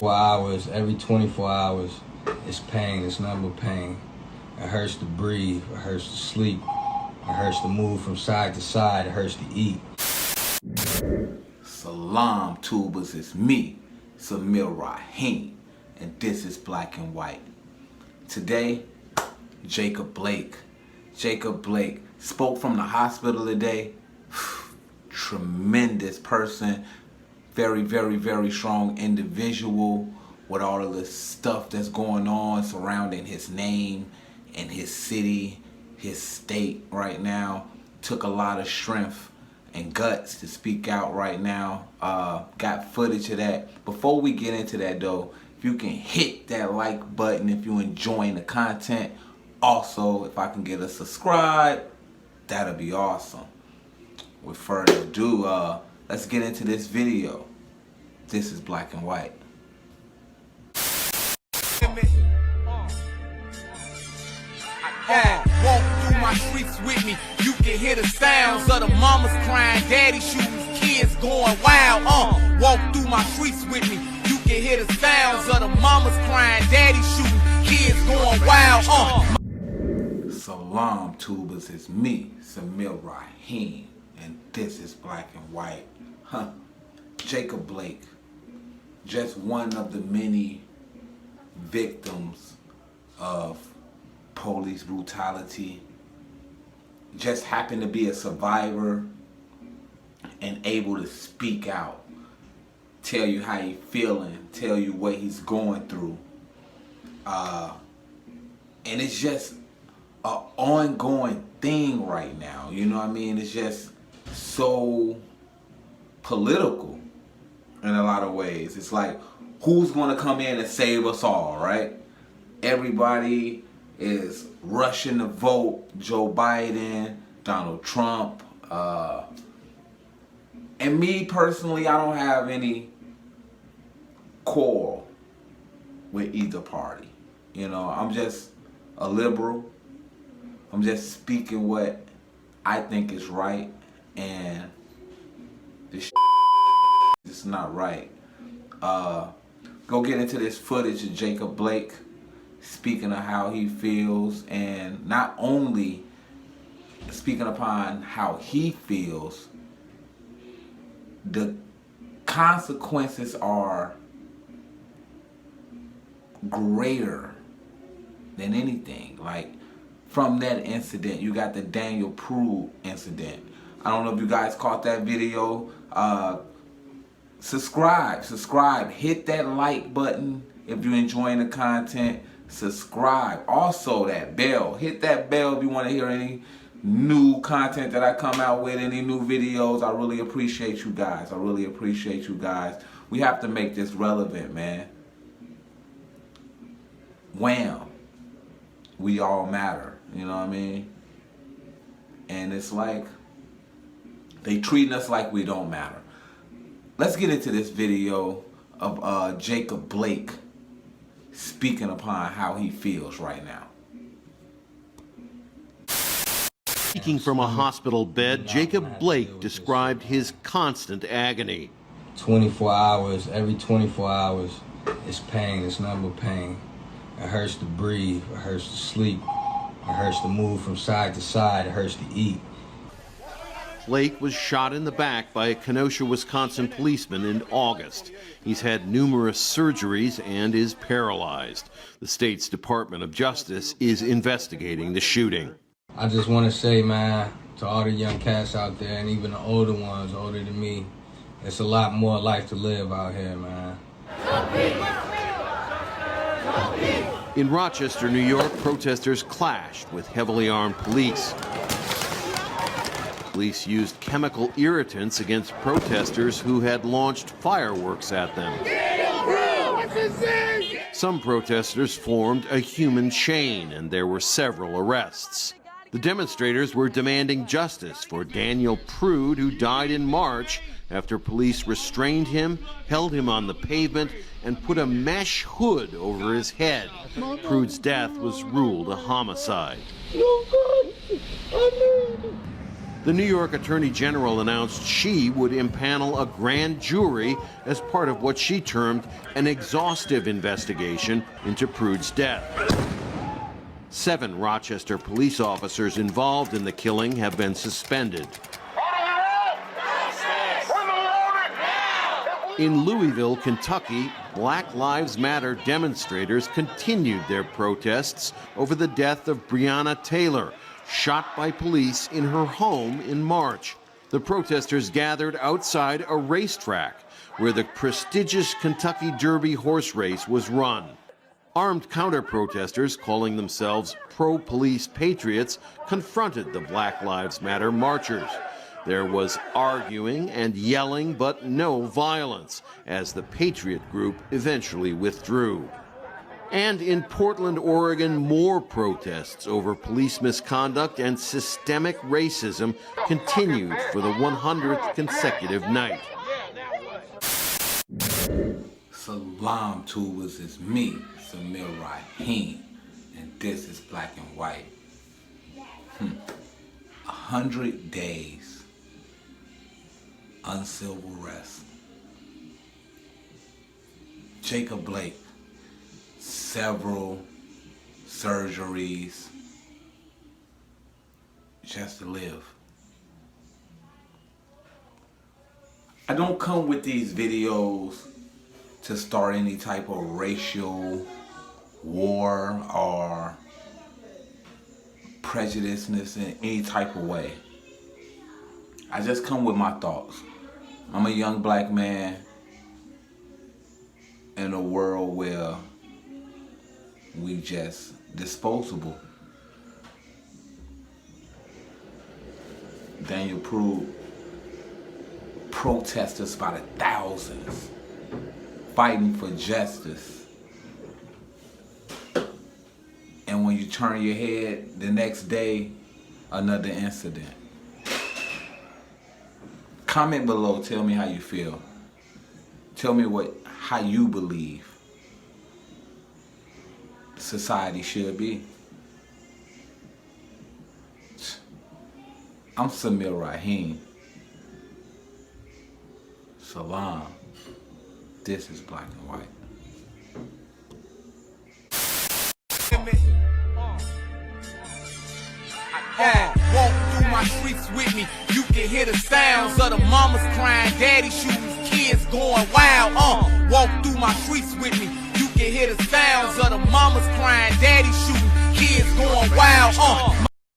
4 hours, every 24 hours, it's pain, it's nothing but pain. It hurts to breathe, it hurts to sleep, it hurts to move from side to side, it hurts to eat. Salam tubers, it's me, Samir Rahim, and this is Black and White. Today, Jacob Blake spoke from the hospital today. Tremendous person, very, very, very strong individual with all of the stuff that's going on surrounding his name and his city, his state right now. Took a lot of strength and guts to speak out right now. Got footage of that. Before we get into that though, if you can hit that like button if you're enjoying the content. Also, if I can get a subscribe, that'll be awesome. With further ado, let's get into this video. This is Black and White. Walk through my streets with me, you can hear the sounds of the mamas crying, daddy shooting, kids going wild. Walk through my streets with me, you can hear the sounds of the mamas crying, daddy shooting, kids going wild. Salam tubers, it's me, Samir Rahim, and this is Black and White. Jacob Blake, just one of the many victims of police brutality, just happened to be a survivor and able to speak out, tell you how he's feeling, tell you what he's going through. And it's just an ongoing thing right now, you know what I mean? It's just so political in a lot of ways. It's like, who's gonna come in and save us all, right? Everybody is rushing to vote Joe Biden, Donald Trump, and me personally, I don't have any quarrel with either party. You know, I'm just a liberal. I'm just speaking what I think is right, and this is not right. Go get into this footage of Jacob Blake speaking of how he feels, and not only speaking upon how he feels, the consequences are greater than anything. Like, from that incident, you got the Daniel Prude incident. I don't know if you guys caught that video. Subscribe, hit that like button if you're enjoying the content. Subscribe. Also, that bell, hit that bell if you want to hear any new content that I come out with, any new videos. I really appreciate you guys. We have to make this relevant, man. Wham, we all matter, you know what I mean? And it's like they treating us like we don't matter. Let's get into this video of Jacob Blake speaking upon how he feels right now. Speaking from a hospital bed, Jacob Blake described his constant agony. 24 hours, every 24 hours, it's pain, it's nothing but pain. It hurts to breathe, it hurts to sleep, it hurts to move from side to side, it hurts to eat. Blake was shot in the back by a Kenosha, Wisconsin policeman in August. He's had numerous surgeries and is paralyzed. The state's Department of Justice is investigating the shooting. I just want to say, man, to all the young cats out there, and even the older ones, older than me, it's a lot more life to live out here, man. In Rochester, New York, protesters clashed with heavily armed police. Police used chemical irritants against protesters who had launched fireworks at them. Some protesters formed a human chain, and there were several arrests. The demonstrators were demanding justice for Daniel Prude, who died in March after police restrained him, held him on the pavement, and put a mesh hood over his head. Prude's death was ruled a homicide. The The New York Attorney General announced she would impanel a grand jury as part of what she termed an exhaustive investigation into Prude's death. 7 Rochester police officers involved in the killing have been suspended. In Louisville, Kentucky, Black Lives Matter demonstrators continued their protests over the death of Breonna Taylor, shot by police in her home in March. The protesters gathered outside a racetrack where the prestigious Kentucky Derby horse race was run. Armed counter-protesters, calling themselves pro-police patriots, confronted the Black Lives Matter marchers. There was arguing and yelling, but no violence, as the Patriot group eventually withdrew. And in Portland, Oregon, more protests over police misconduct and systemic racism continued for the 100th consecutive night. Salam Tubas, is me, Samir Rahim, and this is Black and White. 100 days. Uncivil arrest. Jacob Blake, several surgeries just to live. I don't come with these videos to start any type of racial war or prejudiceness in any type of way. I just come with my thoughts. I'm a young black man in a world where we just disposable. Daniel Prude, protesters by the thousands, fighting for justice. And when you turn your head, the next day, another incident. Comment below, tell me how you feel. Tell me how you believe society should be. I'm Samir Rahim. Salam. This is Black and White. Walk through my streets with me, you can hear the sounds of the mamas crying, daddy shooting, kids going wild. Walk through my streets with me, you can hear the sounds of the mamas crying, daddy shooting, kids going wild.